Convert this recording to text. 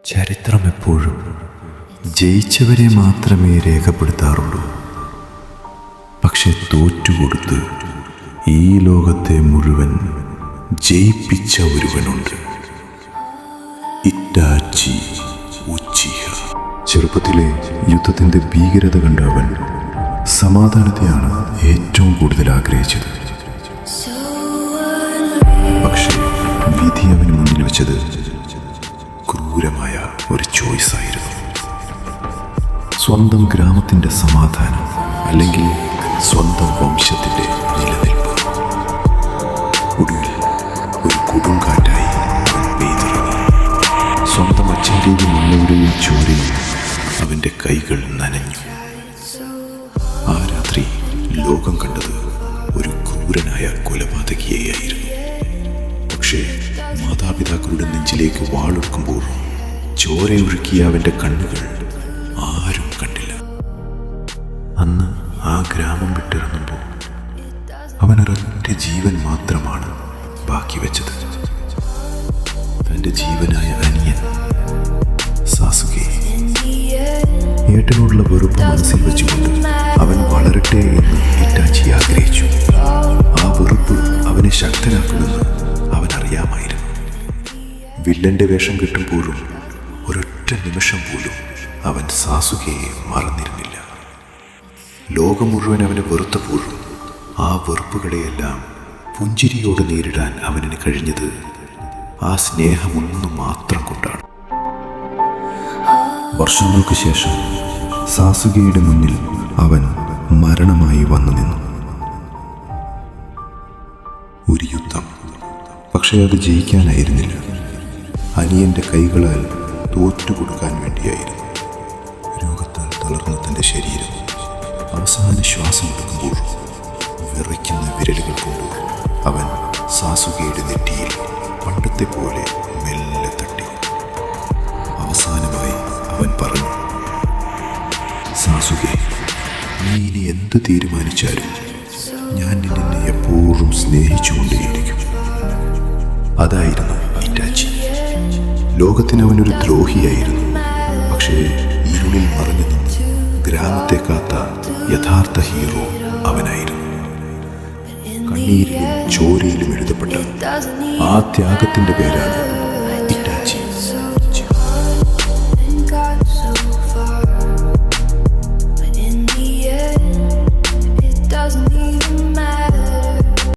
ചരിത്രം എപ്പോഴും ജയിച്ചവരെ മാത്രമേ രേഖപ്പെടുത്താറുള്ളൂ. പക്ഷെ തോറ്റുകൊടുത്ത് ഈ ലോകത്തെ മുഴുവൻ ജയിപ്പിച്ച ഒരുവനുണ്ട്. ഇറ്റാച്ചി ഉച്ചിഹ. ചെറുപ്പത്തിലെ യുദ്ധത്തിൻ്റെ ഭീകരത കണ്ട അവൻ സമാധാനത്തെയാണ് ഏറ്റവും കൂടുതൽ ആഗ്രഹിച്ചത്. പക്ഷേ വിധി അവന് മുന്നിൽ വെച്ചത് ക്രൂരമായ ഒരു ചോയ്സ് ആയിരുന്നു. സ്വന്തം ഗ്രാമത്തിൻ്റെ സമാധാനം അല്ലെങ്കിൽ സ്വന്തം വംശത്തിൻ്റെ നിലനിൽപ്പ്. ഒടുവിൽ ഒരു കൊടുങ്കാറ്റായി അവൻ പെയ്തിറങ്ങി. സ്വന്തം അച്ഛൻ്റെയും അമ്മയുടെയും ചോരയിൽ അവൻ്റെ കൈകൾ നനഞ്ഞു. ആ രാത്രി ലോകം കണ്ടത് ഒരു ക്രൂരനായ കൊലപാതകിയെയായിരുന്നു. പക്ഷേ മാതാപിതാക്കളുടെ നെഞ്ചിലേക്ക് വാളെടുക്കുമ്പോൾ ചോരയൊഴുക്കിയ അവൻ്റെ കണ്ണുകൾ ആരും കണ്ടില്ല. അന്ന് ആ ഗ്രാമം വിട്ടിറങ്ങുമ്പോൾ അവനൊരൊറ്റ ജീവൻ മാത്രമാണ് ബാക്കി വെച്ചത്. തൻ്റെ ജീവനായ അനിയൻ സാസുകെ. ഏട്ടനോടുള്ള വെറുപ്പ് മനസ്സിൽ വെച്ചുകൊണ്ട് അവൻ വളരട്ടെ എന്ന് ഇറ്റാച്ചി ആഗ്രഹിച്ചു. ആ വെറുപ്പ് അവനെ ശക്തനാക്കുമെന്ന് അവൻ അറിയാമായിരുന്നു. വില്ലന്റെ വേഷം കിട്ടുമ്പോഴും ഒരൊറ്റ നിമിഷം പോലും അവൻ സാസുകയെ മറന്നിരുന്നില്ല. ലോകം മുഴുവൻ അവനെ വെറുത്തപ്പോഴും ആ വെറുപ്പുകളെയെല്ലാം പുഞ്ചിരിയോട് നേരിടാൻ അവന് കഴിഞ്ഞത് ആ സ്നേഹമൊന്നു മാത്രം കൊണ്ടാണ്. വർഷങ്ങൾക്ക് ശേഷം സാസുകയുടെ മുന്നിൽ അവൻ മരണമായി വന്നു നിന്നു. ഒരു യുദ്ധം, പക്ഷേ അത് ജയിക്കാനായിരുന്നില്ല. അനിയൻ്റെ കൈകളാൽ തോറ്റുകൊടുക്കാൻ വേണ്ടിയായിരുന്നു. രോഗത്താൽ തളർന്ന തൻ്റെ ശരീരം അവസാന ശ്വാസം എടുക്കുമ്പോൾ വിറയ്ക്കുന്ന വിരലുകൾ കൊണ്ട് അവൻ സാസുകയുടെ നെറ്റിയിൽ പണ്ടത്തെ പോലെ മെല്ലെ തട്ടി. അവസാനമായി അവൻ പറഞ്ഞു, സാസുകെ, നീ ഇനി എന്ത് തീരുമാനിച്ചാലും ഞാൻ നിന്നെ എപ്പോഴും സ്നേഹിച്ചുകൊണ്ടേയിരിക്കും. അതായിരുന്നു ഇറ്റാച്ചി. ലോകത്തിന് അവനൊരു ദ്രോഹിയായിരുന്നു. പക്ഷേ ഇരുളിൽ മറഞ്ഞു നിന്ന് ഗ്രാമത്തെ കാത്ത യഥാർത്ഥ ഹീറോ അവനായിരുന്നു. കണ്ണീരിലും ചോരയിലും എഴുതപ്പെട്ട ആ ത്യാഗത്തിൻ്റെ പേരാണ്